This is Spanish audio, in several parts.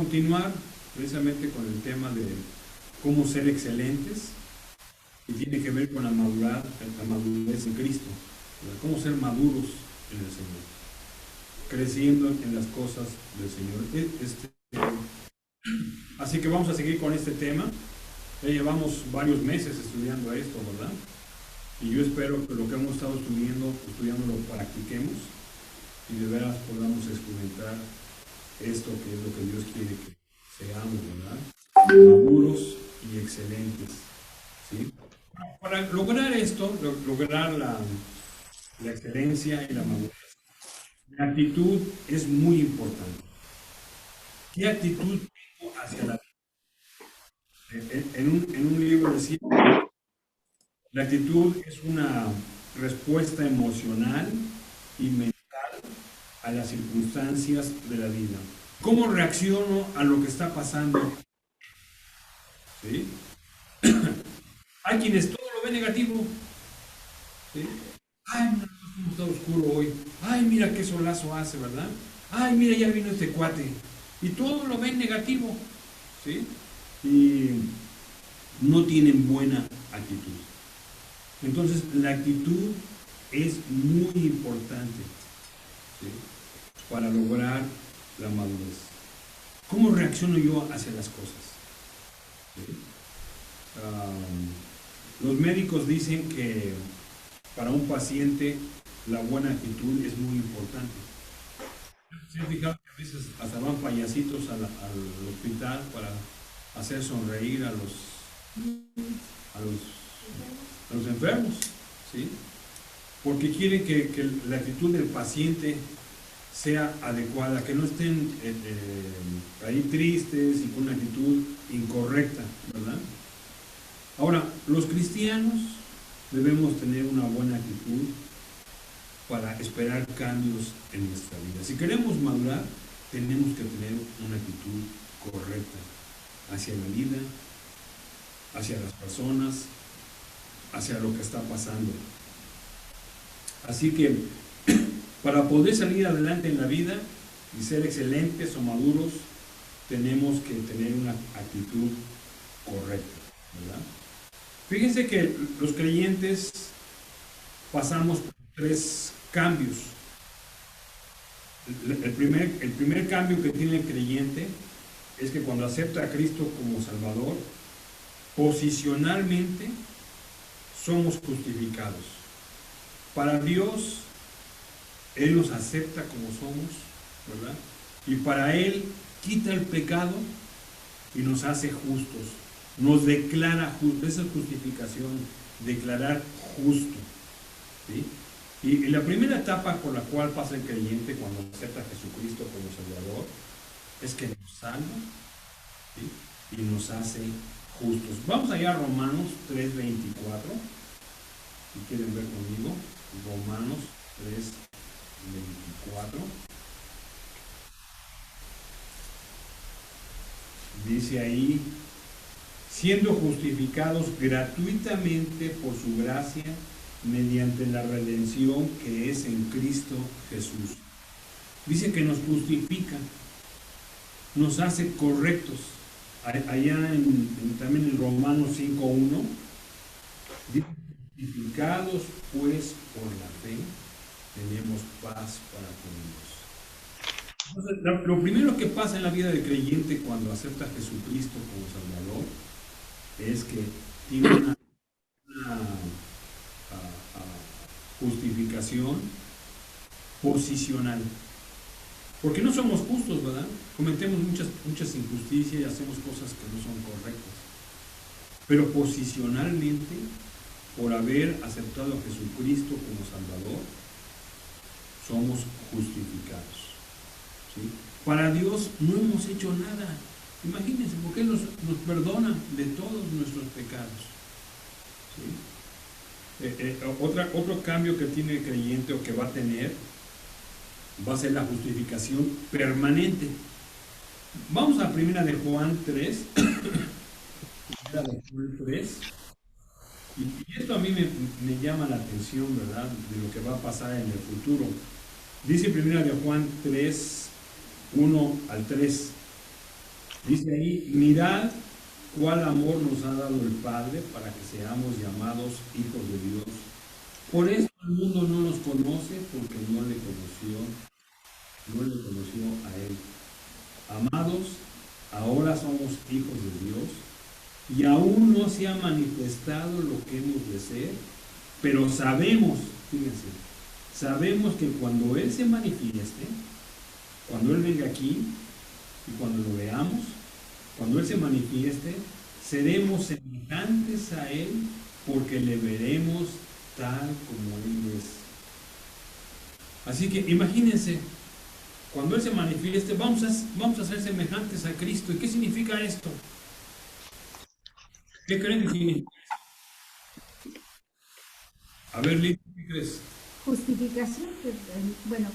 continuar precisamente con el tema de cómo ser excelentes y tiene que ver con la madurez en Cristo, ¿verdad? Cómo ser maduros en el Señor, creciendo en las cosas del Señor. Así que vamos a seguir con este tema. Ya llevamos varios meses estudiando esto, ¿verdad? Y yo espero que lo que hemos estado estudiando lo practiquemos y de veras podamos experimentar esto que es lo que Dios quiere que seamos, ¿verdad? Maduros y excelentes, ¿sí? Para lograr esto, lograr la excelencia y la madurez, la actitud es muy importante. ¿Qué actitud tengo hacia la vida? En un libro decía, la actitud es una respuesta emocional y mental a las circunstancias de la vida. ¿Cómo reacciono a lo que está pasando? ¿Sí? Hay quienes todo lo ven negativo. ¿Sí? Ay, mira cómo está oscuro hoy. Ay, mira qué solazo hace, ¿verdad? Ay, mira, ya vino este cuate. Y todo lo ven negativo. ¿Sí? Y no tienen buena actitud. Entonces, la actitud es muy importante, ¿sí? Para lograr la madurez. ¿Cómo reacciono yo hacia las cosas? ¿Sí? Los médicos dicen que para un paciente la buena actitud es muy importante. ¿Se han fijado que a veces hasta van payasitos al hospital para hacer sonreír a los enfermos? ¿Sí? Porque quieren que la actitud del paciente sea adecuada, que no estén ahí tristes y con una actitud incorrecta, ¿verdad? Ahora, los cristianos debemos tener una buena actitud para esperar cambios en nuestra vida. Si queremos madurar, tenemos que tener una actitud correcta hacia la vida, hacia las personas, hacia lo que está pasando. Así que para poder salir adelante en la vida y ser excelentes o maduros, tenemos que tener una actitud correcta, ¿verdad? Fíjense que los creyentes pasamos por 3 cambios. El primer cambio que tiene el creyente es que cuando acepta a Cristo como Salvador, posicionalmente somos justificados. Para Dios, Él nos acepta como somos, ¿verdad? Y para Él quita el pecado y nos hace justos. Nos declara justos. Esa es justificación, declarar justo, ¿sí? Y la primera etapa por la cual pasa el creyente cuando acepta a Jesucristo como Salvador es que nos salva, ¿sí? Y nos hace justos. Vamos allá a Romanos 3:24. Si quieren ver conmigo, Romanos 3:24. Dice ahí, siendo justificados gratuitamente por su gracia, mediante la redención que es en Cristo Jesús. Dice que nos justifica, nos hace correctos. Allá también en Romanos 5:1, dice, justificados pues por la fe, tenemos paz para con Dios. Entonces, lo primero que pasa en la vida del creyente cuando acepta a Jesucristo como Salvador es que tiene una justificación posicional. Porque no somos justos, ¿verdad? Cometemos muchas injusticias y hacemos cosas que no son correctas. Pero posicionalmente, por haber aceptado a Jesucristo como Salvador, somos justificados, ¿sí? Para Dios no hemos hecho nada. Imagínense, porque Él nos perdona de todos nuestros pecados, ¿sí? Otro cambio que tiene el creyente o que va a tener va a ser la justificación permanente. Vamos a primera de Juan 3. Primera de Juan 3. Y esto a mí me llama la atención, ¿verdad? De lo que va a pasar en el futuro. Dice primera de Juan 3, 1 al 3. Dice ahí, mirad cuál amor nos ha dado el Padre para que seamos llamados hijos de Dios. Por eso el mundo no nos conoce porque no le conoció a Él. Amados, ahora somos hijos de Dios y aún no se ha manifestado lo que hemos de ser, pero sabemos, fíjense, sabemos que cuando Él se manifieste, cuando Él venga aquí y cuando lo veamos, cuando Él se manifieste, seremos semejantes a Él porque le veremos tal como Él es. Así que imagínense, cuando Él se manifieste, vamos a ser semejantes a Cristo. ¿Y qué significa esto? ¿Qué creen que significa? A ver, Lidia, ¿qué crees? Justificación, bueno,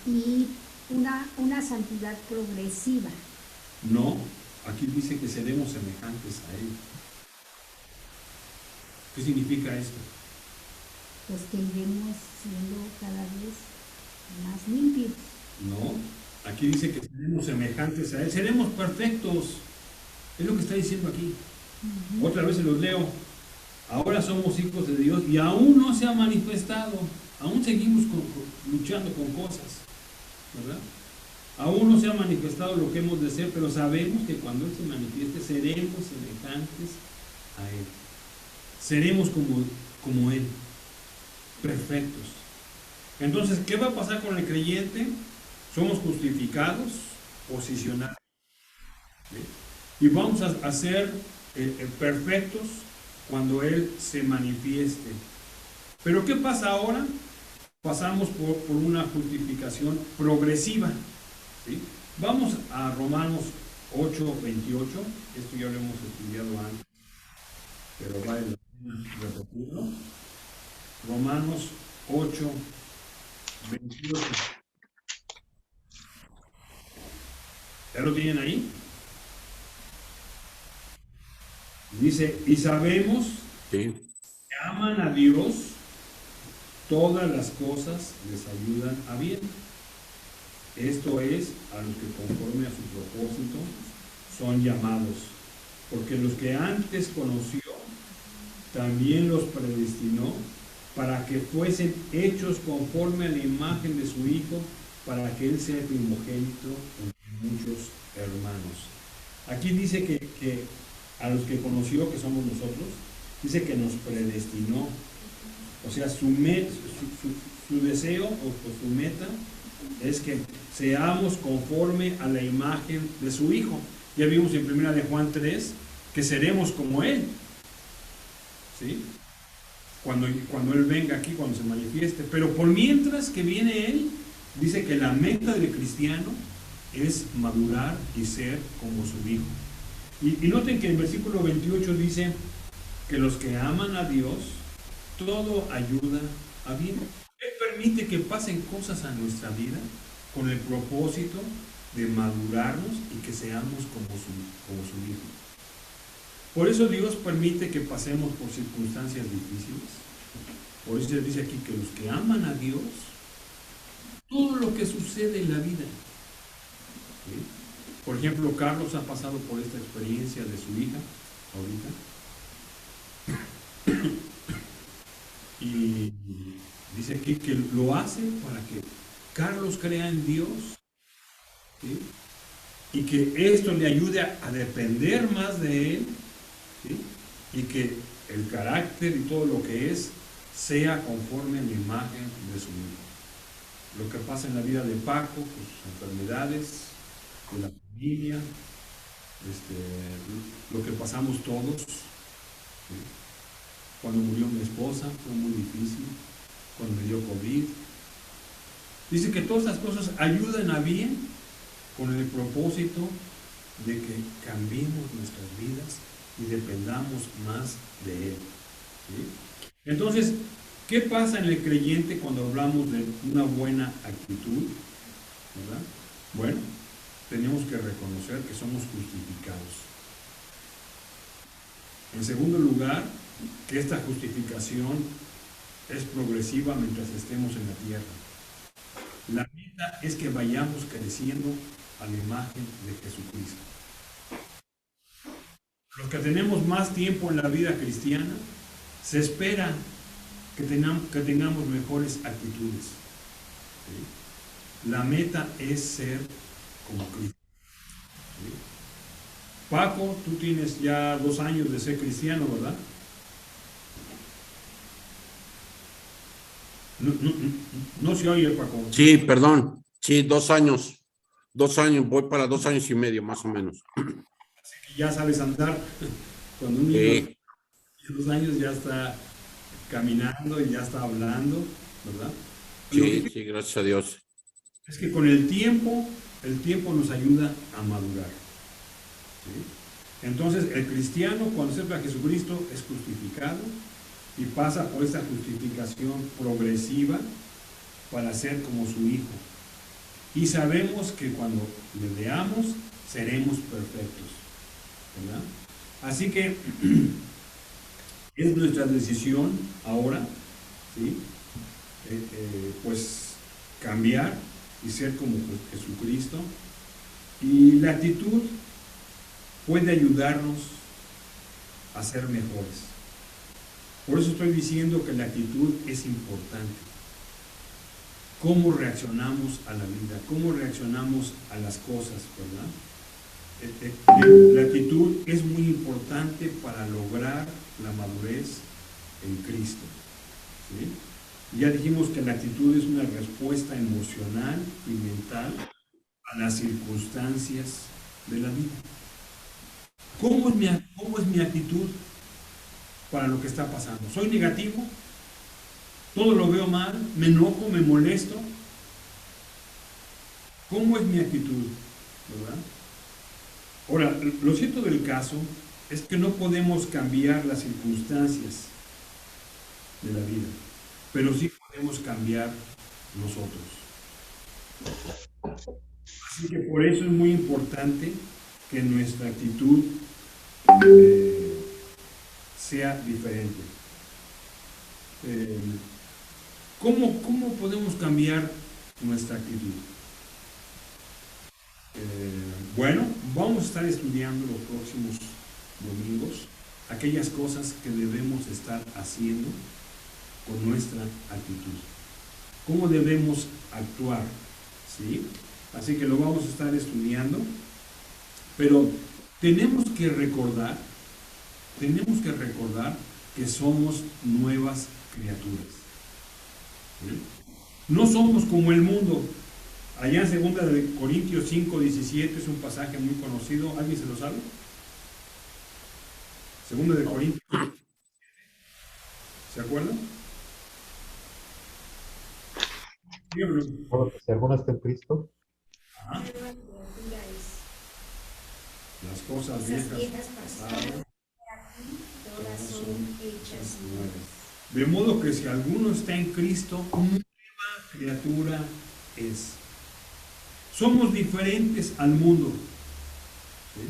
y una santidad progresiva. No, aquí dice que seremos semejantes a Él. ¿Qué significa esto? Pues que iremos siendo cada vez más limpios. No, aquí dice que seremos semejantes a Él, seremos perfectos. Es lo que está diciendo aquí. Otra vez se los leo. Ahora somos hijos de Dios y aún no se ha manifestado. Aún seguimos luchando con cosas, ¿verdad? Aún no se ha manifestado lo que hemos de ser, pero sabemos que cuando Él se manifieste seremos semejantes a Él. Seremos como Él, perfectos. Entonces, ¿qué va a pasar con el creyente? Somos justificados, posicionados, ¿sí? Y vamos a ser perfectos cuando Él se manifieste. Pero ¿qué pasa ahora? Pasamos por una justificación progresiva, ¿sí? Vamos a Romanos 8:28. Esto ya lo hemos estudiado antes, pero vale la pena repetirlo. Romanos 8:28. ¿Ya lo tienen ahí? Dice, y sabemos que aman a Dios, todas las cosas les ayudan a bien. Esto es, a los que conforme a su propósito son llamados. Porque los que antes conoció, también los predestinó para que fuesen hechos conforme a la imagen de su Hijo, para que Él sea primogénito entre muchos hermanos. Aquí dice que a los que conoció, que somos nosotros, dice que nos predestinó. O sea, su deseo o su meta es que seamos conforme a la imagen de su Hijo. Ya vimos en 1 de Juan 3 que seremos como Él, ¿sí? Cuando Él venga aquí, cuando se manifieste. Pero por mientras que viene Él, dice que la meta del cristiano es madurar y ser como su Hijo. Y noten que en el versículo 28 dice que los que aman a Dios, todo ayuda a bien. Él permite que pasen cosas a nuestra vida con el propósito de madurarnos y que seamos como su Hijo. Por eso Dios permite que pasemos por circunstancias difíciles. Por eso dice aquí que los que aman a Dios, todo lo que sucede en la vida, ¿sí? Por ejemplo, Carlos ha pasado por esta experiencia de su hija ahorita. Y dice aquí que lo hace para que Carlos crea en Dios, ¿sí? Y que esto le ayude a depender más de Él, ¿sí? Y que el carácter y todo lo que es sea conforme a la imagen de su Hijo. Lo que pasa en la vida de Paco, sus enfermedades, de la familia, lo que pasamos todos, ¿sí? Cuando murió mi esposa fue muy difícil, cuando me dio COVID. Dice que todas estas cosas ayudan a bien con el propósito de que cambiemos nuestras vidas y dependamos más de Él, ¿sí? Entonces, ¿qué pasa en el creyente cuando hablamos de una buena actitud? ¿Verdad? Bueno, tenemos que reconocer que somos justificados. En segundo lugar, que esta justificación es progresiva mientras estemos en la tierra. La meta es que vayamos creciendo a la imagen de Jesucristo. Los que tenemos más tiempo en la vida cristiana, se espera que tengamos mejores actitudes. ¿Sí? La meta es ser como Cristo. ¿Sí? Paco, tú tienes ya 2 años de ser cristiano, ¿verdad? No se oye, Paco. Sí, perdón. Sí, 2 años. 2 años, voy para 2 años y medio, más o menos. Ya sabes andar. Cuando un niño Sí, de 2 años ya está caminando y ya está hablando, ¿verdad? Lo que sí, gracias a Dios. es que con el tiempo nos ayuda a madurar. ¿Sí? Entonces, el cristiano, cuando acepta a Jesucristo, es justificado y pasa por esta justificación progresiva para ser como su Hijo. Y sabemos que cuando le veamos, seremos perfectos, ¿verdad? Así que es nuestra decisión ahora, ¿sí? Pues cambiar y ser como Jesucristo. Y la actitud puede ayudarnos a ser mejores. Por eso estoy diciendo que la actitud es importante. Cómo reaccionamos a la vida, cómo reaccionamos a las cosas, ¿verdad? La actitud es muy importante para lograr la madurez en Cristo. ¿Sí? Ya dijimos que la actitud es una respuesta emocional y mental a las circunstancias de la vida. ¿Cómo es mi actitud para lo que está pasando? ¿Soy negativo? ¿Todo lo veo mal? ¿Me enojo? ¿Me molesto? ¿Cómo es mi actitud? ¿Verdad? Ahora, lo cierto del caso es que no podemos cambiar las circunstancias de la vida, pero sí podemos cambiar nosotros. Así que por eso es muy importante que nuestra actitud sea diferente. ¿Cómo podemos cambiar nuestra actitud? Bueno, vamos a estar estudiando los próximos domingos aquellas cosas que debemos estar haciendo con nuestra actitud. ¿Cómo debemos actuar? ¿Sí? Así que lo vamos a estar estudiando, pero tenemos que recordar que somos nuevas criaturas. ¿Sí? No somos como el mundo. Allá en 2 de Corintios 5:17 es un pasaje muy conocido. ¿Alguien se lo sabe? 2 de Corintios. ¿Se acuerdan? Si alguno está en Cristo, Ajá. Las cosas viejas pasaron, todas son hechas nuevas. De modo que si alguno está en Cristo, nueva criatura es. Somos diferentes al mundo, ¿sí?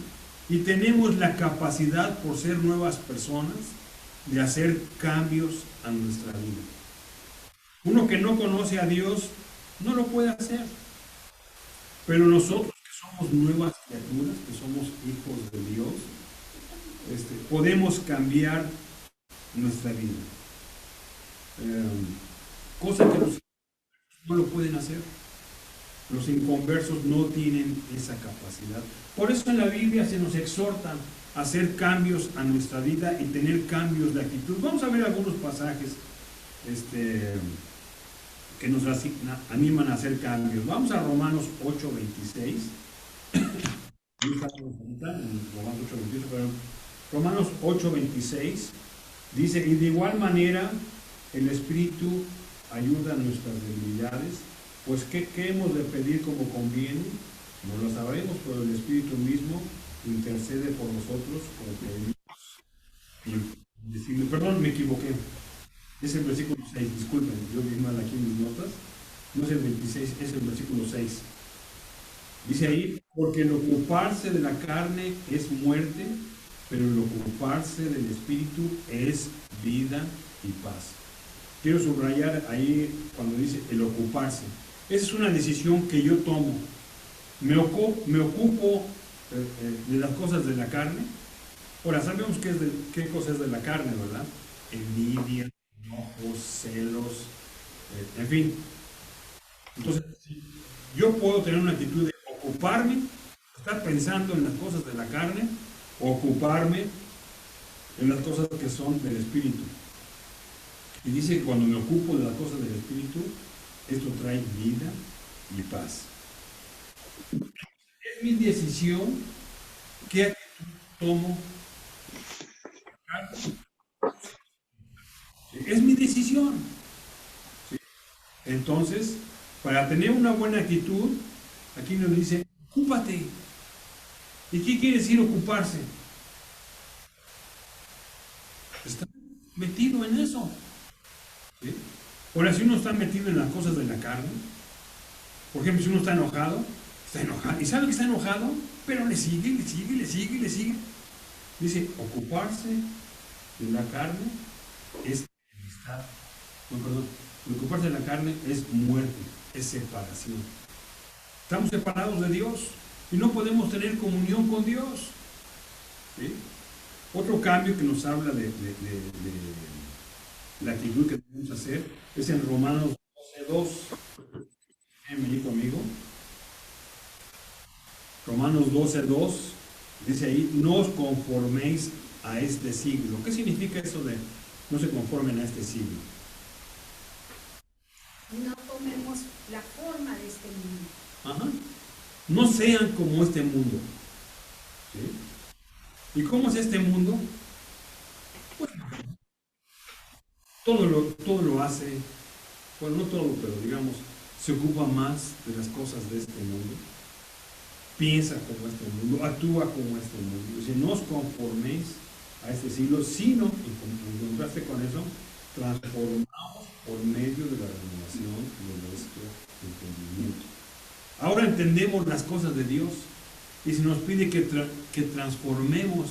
Y tenemos la capacidad, por ser nuevas personas, de hacer cambios a nuestra vida. Uno que no conoce a Dios no lo puede hacer, pero nosotros que somos nuevas criaturas, que somos hijos de Dios, podemos cambiar nuestra vida. Cosa que los no lo pueden hacer. Los inconversos no tienen esa capacidad. Por eso en la Biblia se nos exhorta a hacer cambios a nuestra vida y tener cambios de actitud. Vamos a ver algunos pasajes que nos animan a hacer cambios. Vamos a Romanos 8:26. Romanos 8:26 dice: y de igual manera el Espíritu ayuda a nuestras debilidades, pues ¿qué hemos de pedir como conviene? No lo sabemos, pero el Espíritu mismo intercede por nosotros como pedimos. Perdón, me equivoqué. Es el versículo 6, disculpen, yo vi mal aquí en mis notas. No es el 26, es el versículo 6. Dice ahí: porque el ocuparse de la carne es muerte, pero el ocuparse del Espíritu es vida y paz. Quiero subrayar ahí cuando dice el ocuparse. Esa es una decisión que yo tomo. Me ocupo de las cosas de la carne, Ahora, sabemos qué cosa es de la carne, ¿verdad? Envidia, enojos, celos, en fin. Entonces, si yo puedo tener una actitud de ocuparme, estar pensando en las cosas de la carne, o ocuparme en las cosas que son del espíritu. Y dice que cuando me ocupo de las cosas del espíritu, esto trae vida y paz. Es mi decisión qué actitud tomo. Es mi decisión. ¿Sí? Entonces, para tener una buena actitud, aquí nos dice, ocúpate. ¿Y qué quiere decir ocuparse? Está metido en eso. ¿Sí? Ahora, si uno está metido en las cosas de la carne, por ejemplo, si uno está enojado, y sabe que está enojado, pero le sigue, le sigue, le sigue, le sigue. Dice, ocuparse de la carne es enemistad. No, perdón. Ocuparse de la carne es muerte, es separación. Estamos separados de Dios y no podemos tener comunión con Dios. ¿Sí? Otro cambio que nos habla de la actitud que debemos hacer es en Romanos 12:2. Vení conmigo. Romanos 12:2 dice ahí, no os conforméis a este siglo. ¿Qué significa eso de no se conformen a este siglo? No tomemos la forma de este mundo. Ajá. No sean como este mundo. ¿Sí? ¿Y cómo es este mundo? Pues, todo lo hace, bueno, no todo, pero digamos, se ocupa más de las cosas de este mundo. Piensa como este mundo, actúa como este mundo. Dice, no os conforméis a este siglo, sino, en contraste con eso, transformados por medio de la renovación de nuestro entendimiento. Ahora entendemos las cosas de Dios y se nos pide que transformemos,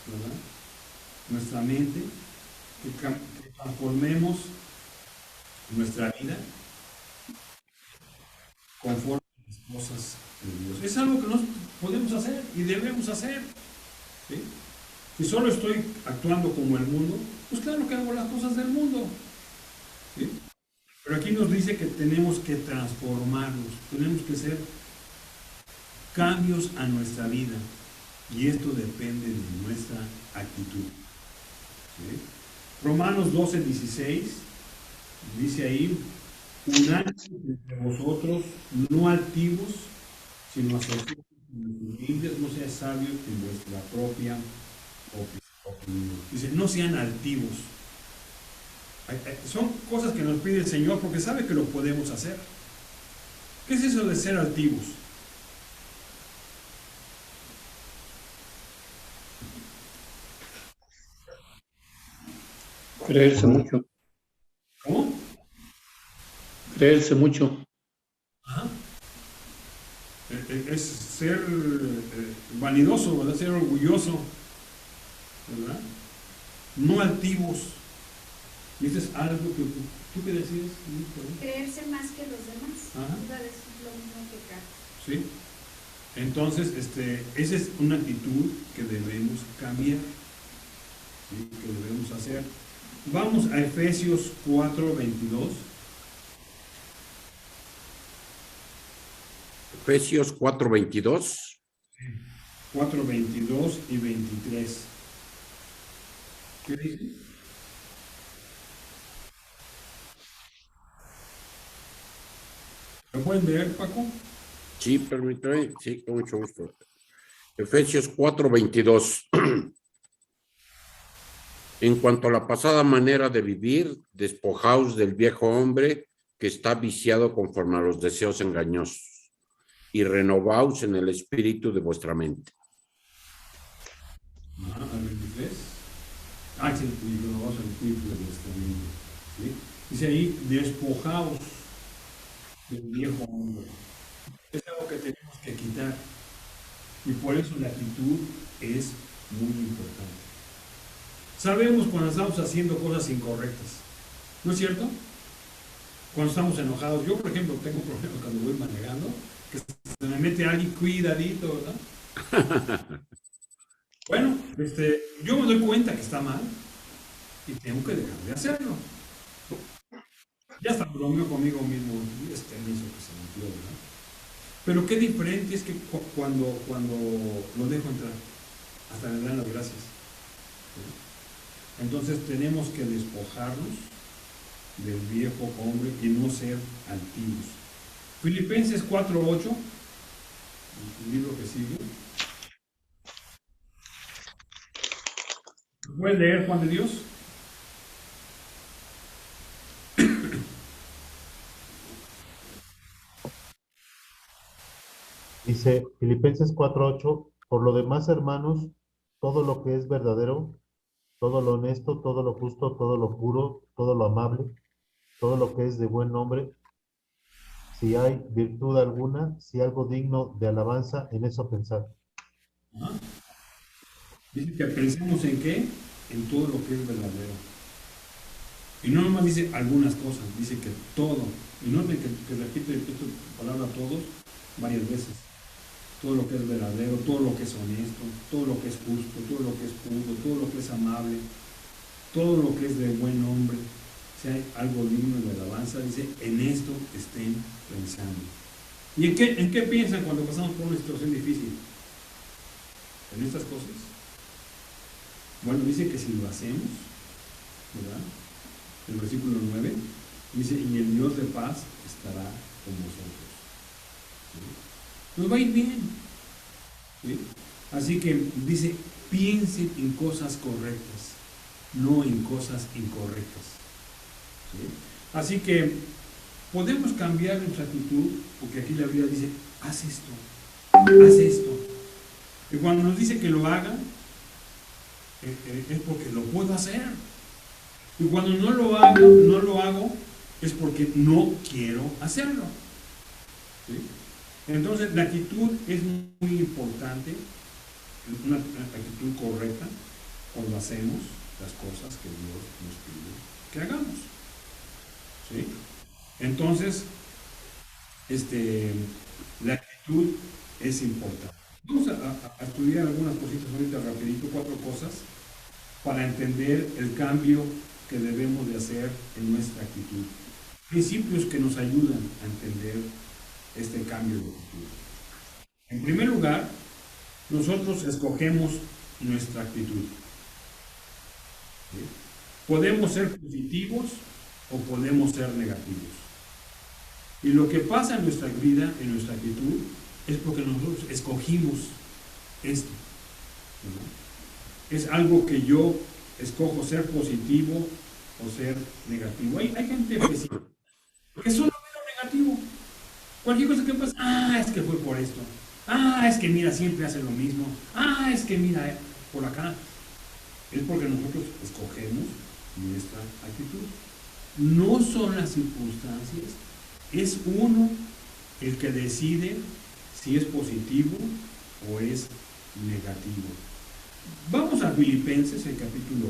¿verdad?, nuestra mente, que transformemos nuestra vida conforme a las cosas de Dios. Es algo que nos podemos hacer y debemos hacer. ¿Sí? Si solo estoy actuando como el mundo, pues claro que hago las cosas del mundo. ¿Sí? Pero aquí nos dice que tenemos que transformarnos, tenemos que hacer cambios a nuestra vida. Y esto depende de nuestra actitud. ¿Sí? Romanos 12:16 dice ahí, unánimes entre vosotros, no altivos, sino asertivos, humildes, no seas sabio en vuestra propia opinión. Dice, no sean altivos. Son cosas que nos pide el Señor porque sabe que lo podemos hacer. ¿Qué es eso de ser altivos? Creerse mucho. ¿Cómo? Creerse mucho. Ajá. Es ser vanidoso, ¿verdad? Ser orgulloso, ¿verdad? No altivos. Y eso es algo que tú qué decías. Creerse más que los demás. Ajá. Iba a decir lo mismo que Carlos. ¿Sí? Entonces, esa es una actitud que debemos cambiar, ¿sí?, que debemos hacer. Vamos a Efesios 4:22. Efesios 4:22. 4:22 y 23. ¿Qué dice? ¿Lo pueden leer, Paco? Sí, permítame. Sí, con mucho gusto. Efesios 4:22. En cuanto a la pasada manera de vivir, despojaos del viejo hombre que está viciado conforme a los deseos engañosos y renovaos en el espíritu de vuestra mente. Ajá, al 23. Sí, y renovaos en el espíritu de vuestra mente. ¿Sí? Dice ahí, despojaos del viejo hombre. Es algo que tenemos que quitar. Y por eso la actitud es muy importante. Sabemos cuando estamos haciendo cosas incorrectas, ¿no es cierto? Cuando estamos enojados. Yo, por ejemplo, tengo problemas cuando voy manejando, que se me mete alguien, cuidadito, ¿verdad? Bueno, yo me doy cuenta que está mal y tengo que dejar de hacerlo. Ya está bromeo conmigo mismo, y me hizo que se metió, ¿verdad? Pero qué diferente es que cuando lo dejo entrar, hasta le dan las gracias. ¿Sí? Entonces tenemos que despojarnos del viejo hombre y no ser altivos. Filipenses 4:8, el libro que sigue. ¿Puedes leer, Juan de Dios? Dice Filipenses 4:8, por lo demás, hermanos, todo lo que es verdadero, todo lo honesto, todo lo justo, todo lo puro, todo lo amable, todo lo que es de buen nombre, si hay virtud alguna, si algo digno de alabanza, en eso pensar. ¿Ah? Dice que pensemos en qué, en todo lo que es verdadero. Y no nomás dice algunas cosas, dice que todo. Y noten que repite esta palabra todos varias veces. Todo lo que es verdadero, todo lo que es honesto, todo lo que es justo, todo lo que es puro, todo lo que es amable, todo lo que es de buen nombre, si hay algo digno de alabanza, dice, en esto estén pensando. ¿Y en qué piensan cuando pasamos por una situación difícil? ¿En estas cosas? Bueno, dice que si lo hacemos, ¿verdad? El versículo 9 dice, y el Dios de paz estará con vosotros. ¿Sí? Nos va a ir bien. ¿Sí? Así que dice, piensen en cosas correctas, no en cosas incorrectas. ¿Sí? Así que podemos cambiar nuestra actitud, porque aquí la Biblia dice, haz esto, haz esto. Y cuando nos dice que lo hagan, es porque lo puedo hacer. Y cuando no lo hago, es porque no quiero hacerlo. ¿Sí? Entonces, la actitud es muy importante, una actitud correcta, cuando hacemos las cosas que Dios nos pide que hagamos. ¿Sí? Entonces, la actitud es importante. Vamos a estudiar algunas cositas ahorita rapidito, 4 cosas, para entender el cambio que debemos de hacer en nuestra actitud. Principios que nos ayudan a entender este cambio de actitud. En primer lugar, nosotros escogemos nuestra actitud. ¿Sí? Podemos ser positivos o podemos ser negativos. Y lo que pasa en nuestra vida, en nuestra actitud, es porque nosotros escogimos esto. ¿No? Es algo que yo escojo ser positivo o ser negativo. Hay gente que solo ve lo negativo. Cualquier cosa que pasa, es que fue por esto. Es que mira, siempre hace lo mismo. Es que mira, por acá. Es porque nosotros escogemos nuestra actitud. No son las circunstancias, es uno el que decide si es positivo o es negativo. Vamos a Filipenses, el capítulo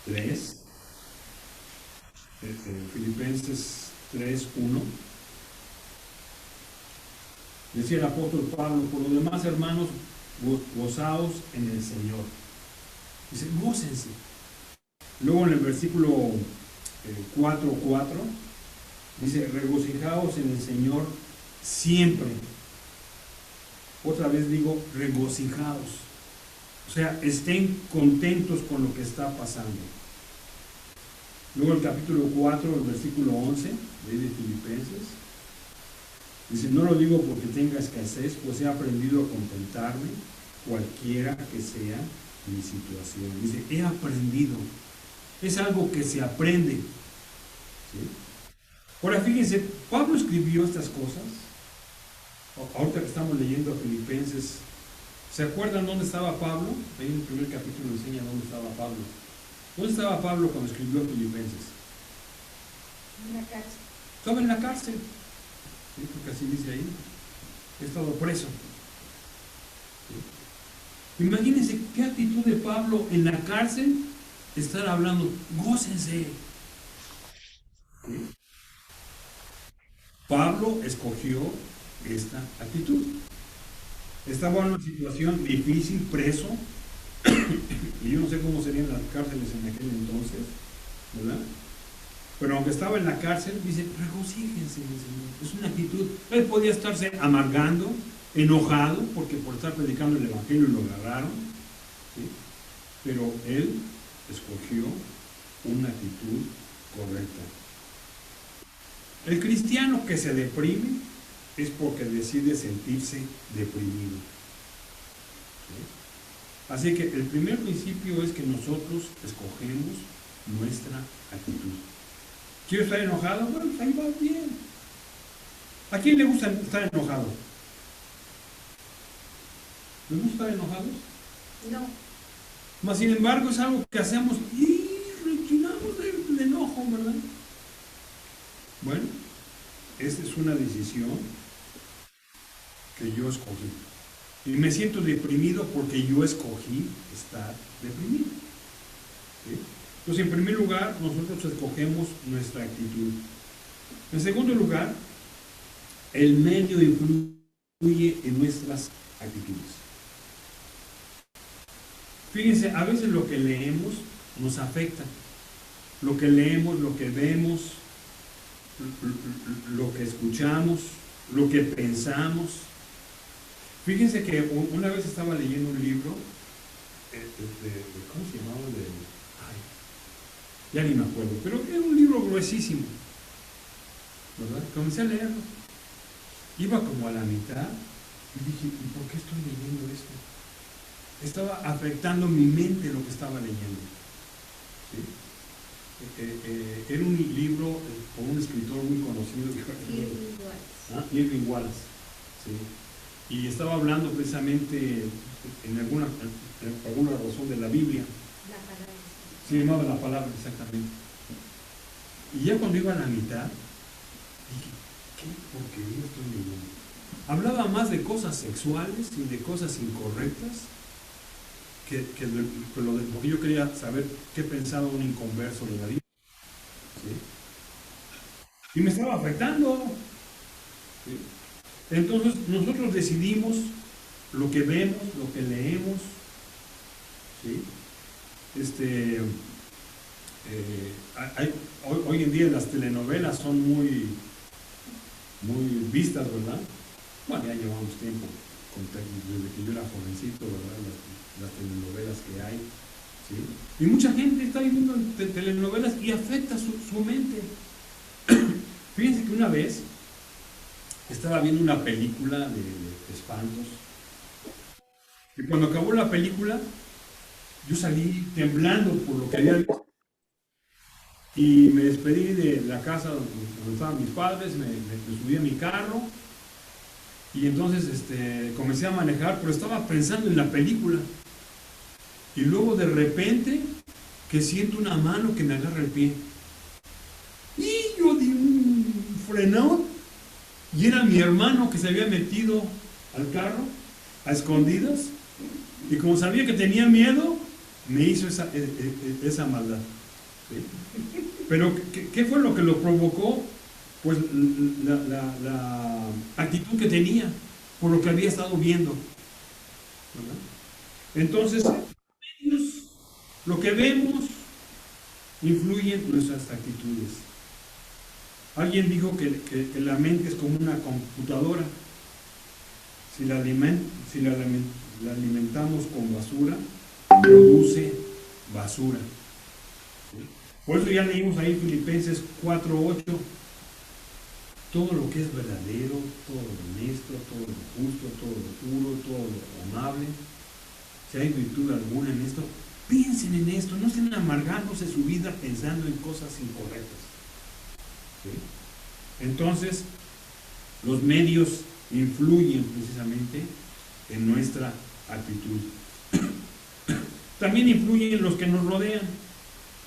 3. Filipenses 3:1. Decía el apóstol Pablo, por lo demás, hermanos, gozaos en el Señor. Dice, gócense. Luego en el versículo 4:4 dice, regocijaos en el Señor siempre. Otra vez digo, regocijaos. O sea, estén contentos con lo que está pasando. Luego el capítulo 4, el versículo 11 de Filipenses, dice, no lo digo porque tenga escasez, pues he aprendido a contentarme cualquiera que sea mi situación. Dice, he aprendido. Es algo que se aprende. ¿Sí? Ahora fíjense, Pablo escribió estas cosas. Ahorita que estamos leyendo a Filipenses, ¿se acuerdan dónde estaba Pablo? Ahí en el primer capítulo enseña dónde estaba Pablo. ¿Dónde estaba Pablo cuando escribió a Filipenses? En la cárcel. Estaba en la cárcel. ¿Sí? Porque así dice ahí. He estado preso. ¿Sí? Imagínense qué actitud de Pablo en la cárcel, estar hablando, gócense. ¿Sí? Pablo escogió esta actitud. estaba en una situación difícil, preso, y yo no sé cómo serían las cárceles en aquel entonces, ¿verdad? Pero aunque estaba en la cárcel, dice, regocíjense en el Señor. Es una actitud. Él podía estarse amargando, enojado, porque por estar predicando el Evangelio lo agarraron, ¿sí? Pero él escogió una actitud correcta. El cristiano que se deprime es porque decide sentirse deprimido, ¿sí? Así que el primer principio es que nosotros escogemos nuestra actitud. ¿Quiero estar enojado? Bueno, pues ahí va bien. ¿A quién le gusta estar enojado? ¿Les gusta estar enojados? No. Mas sin embargo es algo que hacemos y rechinamos de enojo, ¿verdad? Bueno, esta es una decisión que yo escogí. Y me siento deprimido porque yo escogí estar deprimido, ¿sí? Entonces, en primer lugar, nosotros escogemos nuestra actitud. En segundo lugar, el medio influye en nuestras actitudes. Fíjense, a veces lo que leemos nos afecta. Lo que leemos, lo que vemos, lo que escuchamos, lo que pensamos. Fíjense que una vez estaba leyendo un libro, ¿cómo se llamaba? Ya ni me acuerdo, pero era un libro gruesísimo, ¿verdad? Comencé a leerlo. Iba como a la mitad y dije, ¿y por qué estoy leyendo esto? Estaba afectando mi mente lo que estaba leyendo, ¿sí? Era un libro por un escritor muy conocido, Irving Wallace, ¿sí? Y estaba hablando precisamente en alguna razón de la Biblia. La palabra. Se llamaba la palabra, exactamente. Y ya cuando iba a la mitad, dije, ¿qué porquería estoy leyendo? Hablaba más de cosas sexuales y de cosas incorrectas porque yo quería saber qué pensaba un inconverso de la Biblia, ¿sí? Y me estaba afectando, ¿sí? Entonces nosotros decidimos lo que vemos, lo que leemos, ¿sí? Hoy en día las telenovelas son muy vistas, ¿verdad? Bueno, ya llevamos tiempo, desde que yo era jovencito, ¿verdad? Las telenovelas que hay, ¿sí? Y mucha gente está viendo telenovelas y afecta su mente. Fíjense que una vez estaba viendo una película de espantos y cuando acabó la película yo salí temblando por lo que había visto y me despedí de la casa donde estaban mis padres, me subí a mi carro y entonces comencé a manejar, pero estaba pensando en la película y luego de repente que siento una mano que me agarra el pie y yo di un frenón y era mi hermano que se había metido al carro a escondidas y como sabía que tenía miedo me hizo esa maldad, ¿sí? Pero ¿qué fue lo que lo provocó? Pues la actitud que tenía por lo que había estado viendo, ¿verdad? Entonces lo que vemos influye en nuestras actitudes. Alguien dijo que la mente es como una computadora. Si la alimentamos con basura, produce basura, ¿sí? Por eso ya leímos ahí Filipenses 4:8. Todo lo que es verdadero, todo lo honesto, todo lo justo, todo lo puro, todo lo amable, si hay virtud alguna en esto, piensen en esto, no estén amargándose su vida pensando en cosas incorrectas, ¿sí? Entonces, los medios influyen precisamente en nuestra actitud. También influyen los que nos rodean,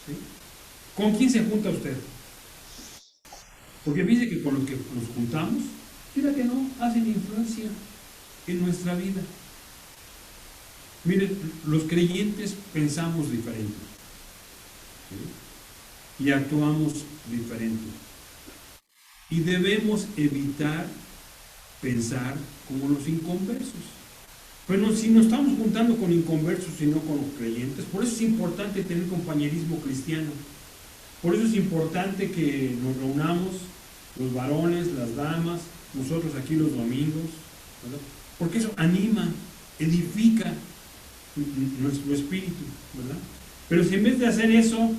¿sí? ¿Con quién se junta usted? Porque fíjense que con los que nos juntamos, mira que no, hacen influencia en nuestra vida. Miren, los creyentes pensamos diferente, ¿sí? Y actuamos diferente. Y debemos evitar pensar como los inconversos. Pero si nos estamos juntando con inconversos y no con creyentes, por eso es importante tener compañerismo cristiano. Por eso es importante que nos reunamos, los varones, las damas, nosotros aquí los domingos, ¿verdad? Porque eso anima, edifica nuestro espíritu, ¿verdad? Pero si en vez de hacer eso,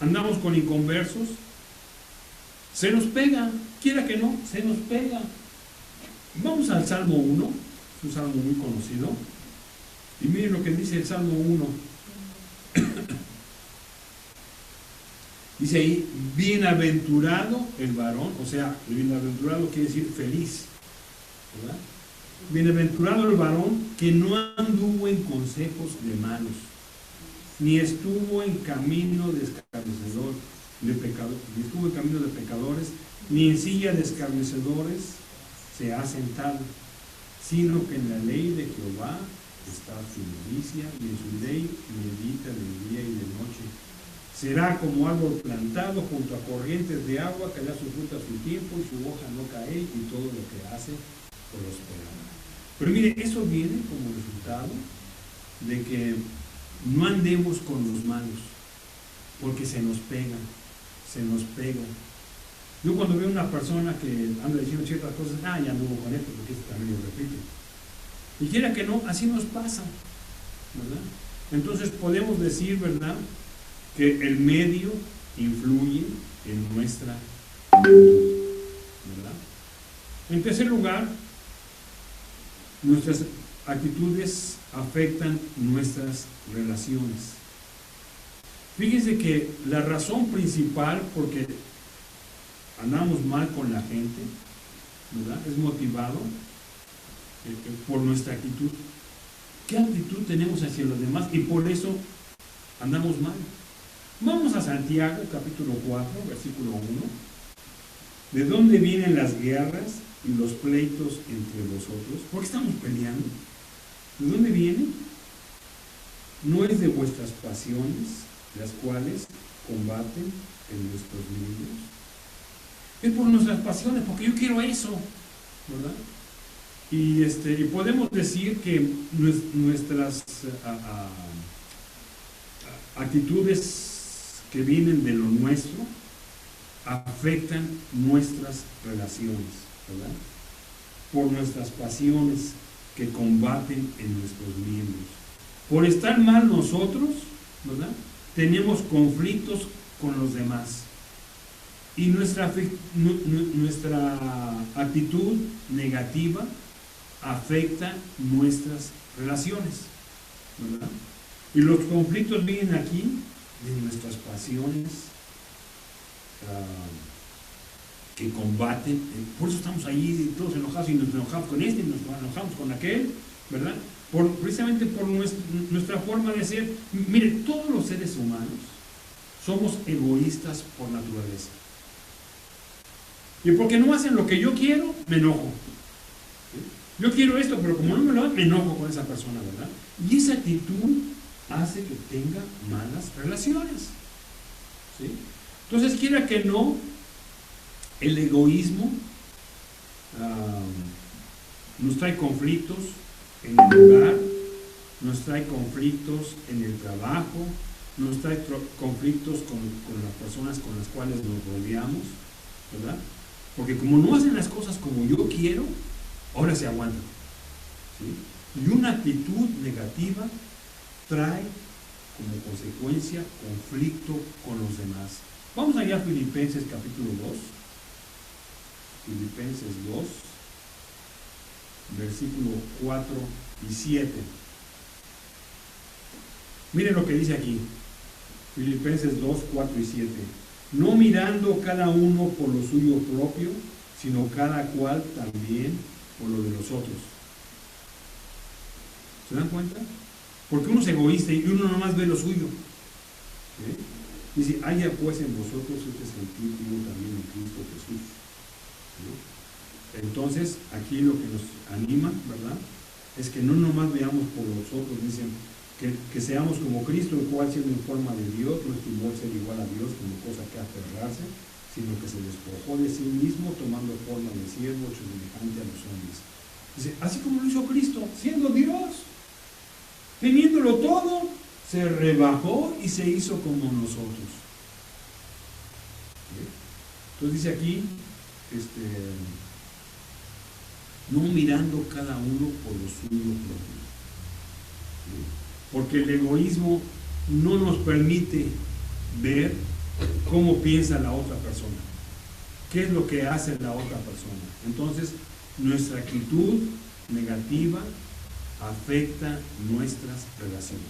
andamos con inconversos, se nos pega, quiera que no, se nos pega. Vamos al Salmo 1, es un salmo muy conocido, y miren lo que dice el Salmo 1. Dice ahí, bienaventurado el varón, o sea, bienaventurado quiere decir feliz, ¿verdad? Bienaventurado el varón que no anduvo en consejos de malos, ni estuvo en camino de escarnecedor, ni estuvo en camino de pecadores, ni en silla de escarnecedores se ha sentado, sino que en la ley de Jehová está su delicia, y en su ley medita de día y de noche. Será como árbol plantado junto a corrientes de agua, que da su fruta a su tiempo, y su hoja no cae, y todo lo que hace prosperará. Pero mire, eso viene como resultado de que no andemos con los malos, porque se nos pega. Yo cuando veo una persona que anda diciendo ciertas cosas, ya anduvo con esto, porque esto también lo repite. Y quiera que no, así nos pasa, ¿verdad? Entonces podemos decir, ¿verdad?, que el medio influye en nuestra actitud, ¿verdad? En tercer lugar, nuestras actitudes afectan nuestras relaciones. Fíjense que la razón principal porque andamos mal con la gente, ¿verdad?, es motivado por nuestra actitud. ¿Qué actitud tenemos hacia los demás? Y por eso andamos mal. Vamos a Santiago, capítulo 4, versículo 1. ¿De dónde vienen las guerras y los pleitos entre vosotros? ¿Por qué estamos peleando? ¿De dónde vienen? ¿No es de vuestras pasiones, las cuales combaten en nuestros miembros? Es por nuestras pasiones, porque yo quiero eso, ¿verdad? Y podemos decir que nuestras actitudes que vienen de lo nuestro afectan nuestras relaciones, ¿verdad? Por nuestras pasiones que combaten en nuestros miembros. Por estar mal nosotros, ¿verdad?, tenemos conflictos con los demás. Y nuestra actitud negativa afecta nuestras relaciones, ¿verdad? Y los conflictos vienen aquí de nuestras pasiones que combaten. Por eso estamos ahí todos enojados, y nos enojamos con este y nos enojamos con aquel, ¿verdad? Precisamente por nuestra forma de ser. Mire, todos los seres humanos somos egoístas por naturaleza. Y porque no hacen lo que yo quiero, me enojo. Yo quiero esto, pero como no me lo dan, me enojo con esa persona, ¿verdad? Y esa actitud hace que tenga malas relaciones, ¿sí? Entonces, quiera que no, el egoísmo nos trae conflictos en el hogar, nos trae conflictos en el trabajo, nos trae conflictos con las personas con las cuales nos rodeamos, ¿verdad? Porque como no hacen las cosas como yo quiero, ahora se aguantan, ¿sí? Y una actitud negativa trae como consecuencia conflicto con los demás. Vamos allá a Filipenses capítulo 2. Filipenses 2, versículo 4 y 7. Miren lo que dice aquí. Filipenses 2, 4 y 7. No mirando cada uno por lo suyo propio, sino cada cual también por lo de los otros. ¿Se dan cuenta? Porque uno es egoísta y uno nomás ve lo suyo. ¿Sí? Dice, haya pues en vosotros este sentir que uno también en Cristo Jesús. ¿Sí? Entonces, aquí lo que nos anima, ¿verdad?, es que no nomás veamos por los otros, dicen, que seamos como Cristo, el cual siendo en forma de Dios, no estimó el ser igual a Dios como cosa que aferrarse, sino que se despojó de sí mismo, tomando forma de siervo, hecho semejante a los hombres. Dice, así como lo hizo Cristo, siendo Dios, teniéndolo todo, se rebajó y se hizo como nosotros. Entonces dice aquí, no mirando cada uno por lo suyo propio. Porque el egoísmo no nos permite ver cómo piensa la otra persona, qué es lo que hace la otra persona. Entonces, nuestra actitud negativa afecta nuestras relaciones.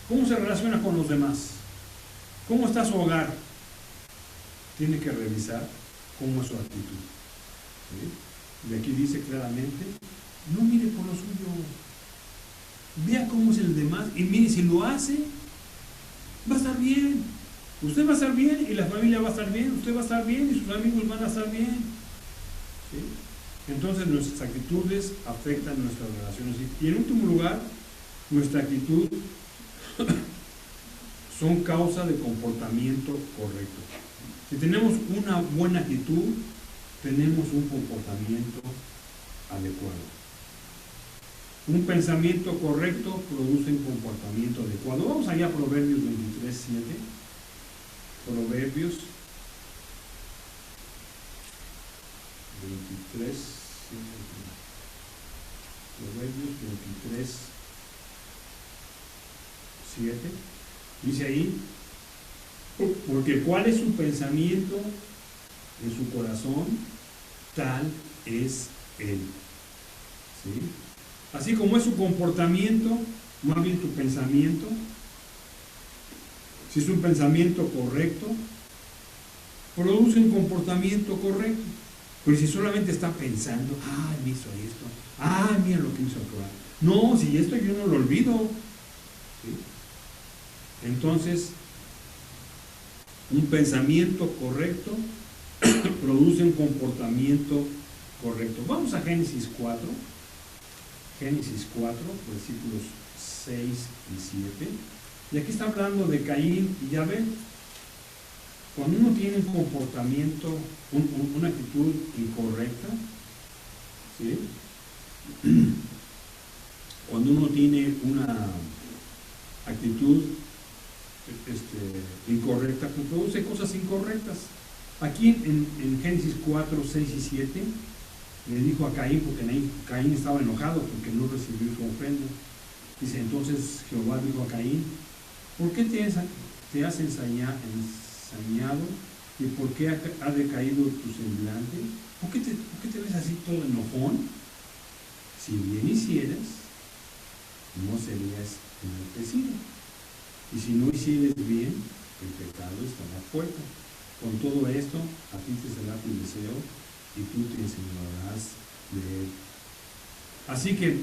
¿Cómo se relaciona con los demás? ¿Cómo está su hogar? Tiene que revisar cómo es su actitud. ¿Sí? Y aquí dice claramente, no mire por lo suyo, vea cómo es el demás y mire, si lo hace, va a estar bien. Usted va a estar bien y la familia va a estar bien, usted va a estar bien y sus amigos van a estar bien. ¿Sí? Entonces nuestras actitudes afectan nuestras relaciones. Y en último lugar, nuestra actitud son causa de comportamiento correcto. Si tenemos una buena actitud, tenemos un comportamiento adecuado. Un pensamiento correcto produce un comportamiento adecuado. Vamos allá a Proverbios 23:7. Proverbios 23:7. Proverbios 23:7. Dice ahí, porque cuál es su pensamiento en su corazón, tal es él. ¿Sí? Así como es su comportamiento, más bien tu pensamiento, si es un pensamiento correcto, produce un comportamiento correcto. Pero si solamente está pensando, me hizo esto, mira lo que hizo acá. No, si esto yo no lo olvido. ¿Sí? Entonces, un pensamiento correcto produce un comportamiento correcto. Vamos a Génesis 4. Génesis 4, versículos 6 y 7. Y aquí está hablando de Caín y Abel. Cuando uno tiene un comportamiento, una actitud incorrecta, ¿sí? Cuando uno tiene una actitud incorrecta, pues produce cosas incorrectas. Aquí en Génesis 4, 6 y 7, le dijo a Caín, porque Caín estaba enojado porque no recibió su ofrenda. Dice, entonces Jehová dijo a Caín, ¿por qué te has ensañado y por qué ha decaído tu semblante? ¿Por qué te ves así todo enojón? Si bien hicieras, no serías enaltecido. Y si no hicieres bien, el pecado está a la puerta. Con todo esto, a ti te será tu deseo y tú te enseñarás de él. Así que,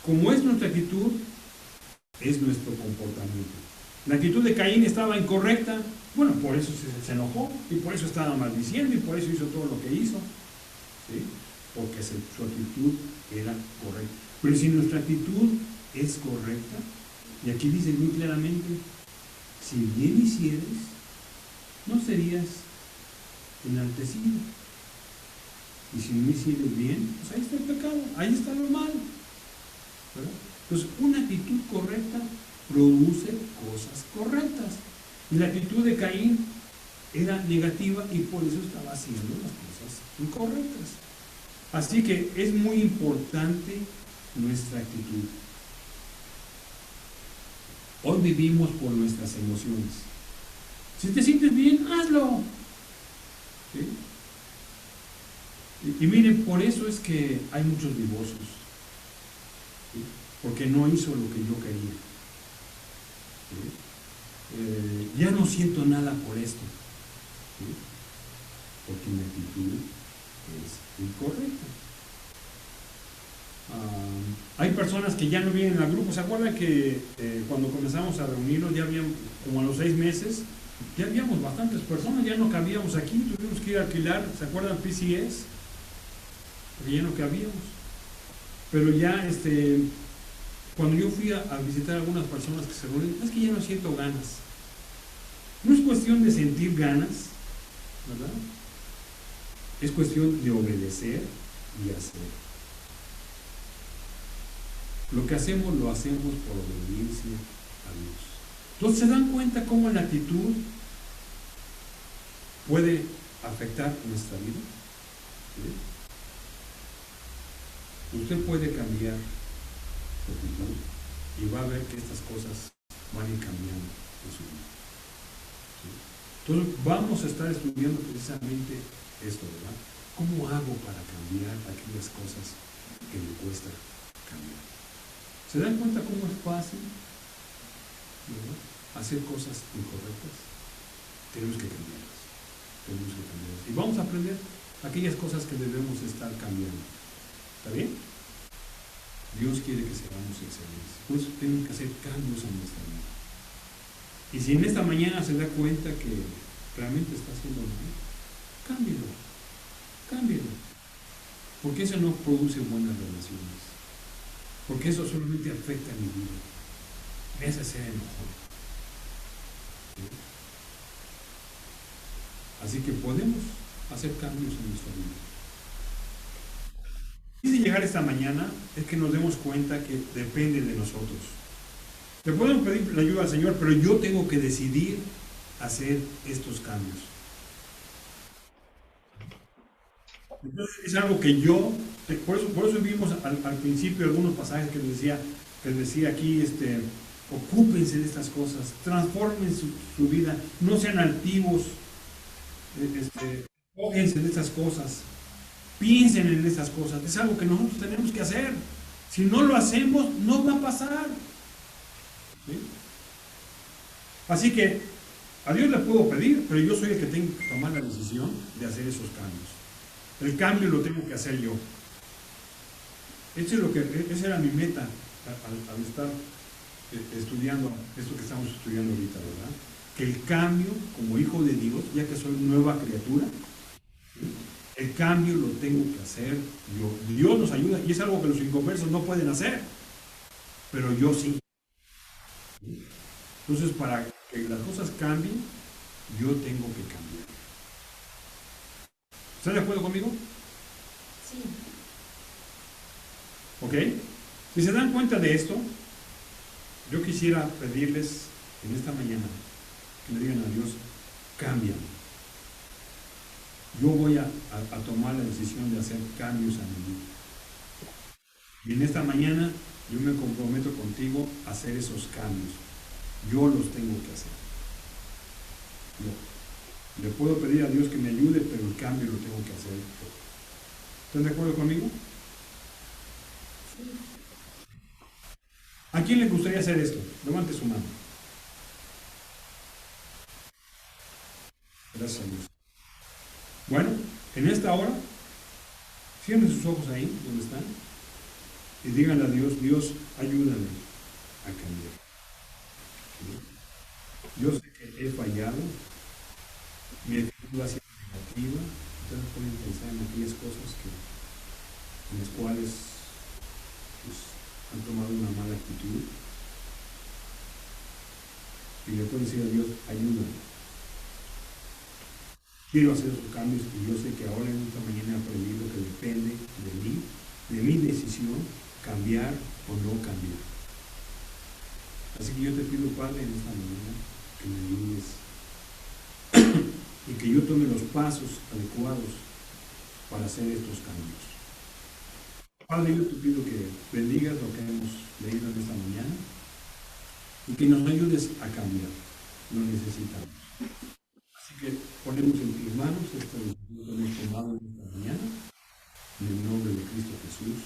como es nuestra actitud, es nuestro comportamiento. La actitud de Caín estaba incorrecta, bueno, por eso se enojó y por eso estaba maldiciendo y por eso hizo todo lo que hizo, ¿sí? Porque su actitud era correcta. Pero si nuestra actitud es correcta, y aquí dice muy claramente, si bien hicieres, no serías enaltecido. Y si no hicieres bien, pues ahí está el pecado, ahí está lo malo, ¿verdad? Entonces, una actitud correcta produce cosas correctas. Y la actitud de Caín era negativa y por eso estaba haciendo las cosas incorrectas. Así que es muy importante nuestra actitud. Hoy vivimos por nuestras emociones. Si te sientes bien, hazlo. ¿Sí? Y miren, por eso es que hay muchos divorcios. ¿Sí? Porque no hizo lo que yo quería. ¿Sí? Ya no siento nada por esto. ¿Sí? Porque mi actitud es incorrecta. Hay personas que ya no vienen al grupo. ¿Se acuerdan que cuando comenzamos a reunirnos, ya habían, como a los 6 meses, ya habíamos bastantes personas, ya no cabíamos aquí, tuvimos que ir a alquilar, ¿se acuerdan PCS? Porque ya no cabíamos. Pero ya, cuando yo fui a visitar a algunas personas que se reúnen, es que ya no siento ganas. No es cuestión de sentir ganas, ¿verdad? Es cuestión de obedecer y hacer. Lo que hacemos lo hacemos por obediencia a Dios. Entonces, ¿se dan cuenta cómo la actitud puede afectar nuestra vida? ¿Sí? Usted puede cambiar su actitud y va a ver que estas cosas van a ir cambiando en su vida. ¿Sí? Entonces, vamos a estar estudiando precisamente esto, ¿verdad? ¿Cómo hago para cambiar aquellas cosas que me cuesta cambiar? ¿Se dan cuenta cómo es fácil, ¿verdad?, hacer cosas incorrectas? Tenemos que cambiarlas. Tenemos que cambiarlas. Y vamos a aprender aquellas cosas que debemos estar cambiando. ¿Está bien? Dios quiere que seamos excelentes. Por eso tenemos que hacer cambios en nuestra vida. Y si en esta mañana se da cuenta que realmente está haciendo mal, cámbielo. Cámbielo. Porque eso no produce buenas relaciones. Porque eso solamente afecta a mi vida. Me hace ser enojado. ¿Sí? Así que podemos hacer cambios en nuestra vida. Y de llegar esta mañana es que nos demos cuenta que depende de nosotros. Le podemos pedir la ayuda al Señor, pero yo tengo que decidir hacer estos cambios. Entonces es algo que yo, por eso vimos al principio algunos pasajes que decía aquí, ocúpense de estas cosas, transformen su vida, no sean altivos, ocúpense de estas cosas, piensen en estas cosas. Es algo que nosotros tenemos que hacer. Si no lo hacemos, no va a pasar. ¿Sí? Así que a Dios le puedo pedir, pero yo soy el que tengo que tomar la decisión de hacer esos cambios. El cambio lo tengo que hacer yo. Esa era mi meta al estar estudiando esto que estamos estudiando ahorita, ¿verdad? Que el cambio, como hijo de Dios, ya que soy nueva criatura, ¿sí?, el cambio lo tengo que hacer yo. Dios nos ayuda y es algo que los inconversos no pueden hacer, pero yo sí. ¿Sí? Entonces, para que las cosas cambien, yo tengo que cambiar. ¿Están de acuerdo conmigo? Sí. ¿Ok? Si se dan cuenta de esto, yo quisiera pedirles en esta mañana que le digan a Dios, cámbiame. Yo voy a tomar la decisión de hacer cambios a mi vida. Y en esta mañana yo me comprometo contigo a hacer esos cambios. Yo los tengo que hacer. Le puedo pedir a Dios que me ayude, pero el cambio lo tengo que hacer yo. ¿Están de acuerdo conmigo? Sí. ¿A quién le gustaría hacer esto? Levante su mano. Gracias a Dios. Bueno, en esta hora, cierren sus ojos ahí, donde están, y díganle a Dios, Dios, ayúdame a cambiar. ¿Sí? Yo sé que he fallado, mi actitud ha sido negativa. Ustedes pueden pensar en aquellas cosas en las cuales pues, han tomado una mala actitud. Y le pueden decir a Dios, ayúdame. Quiero hacer esos cambios y yo sé que ahora en esta mañana he aprendido que depende de mí, de mi decisión, cambiar o no cambiar. Así que yo te pido, Padre, en esta mañana que me ayudes y que yo tome los pasos adecuados para hacer estos cambios. Padre, yo te pido que bendigas lo que hemos leído en esta mañana y que nos ayudes a cambiar. Lo necesitamos. Así que ponemos en tus manos esta decisión que hemos tomado en esta mañana, en el nombre de Cristo Jesús.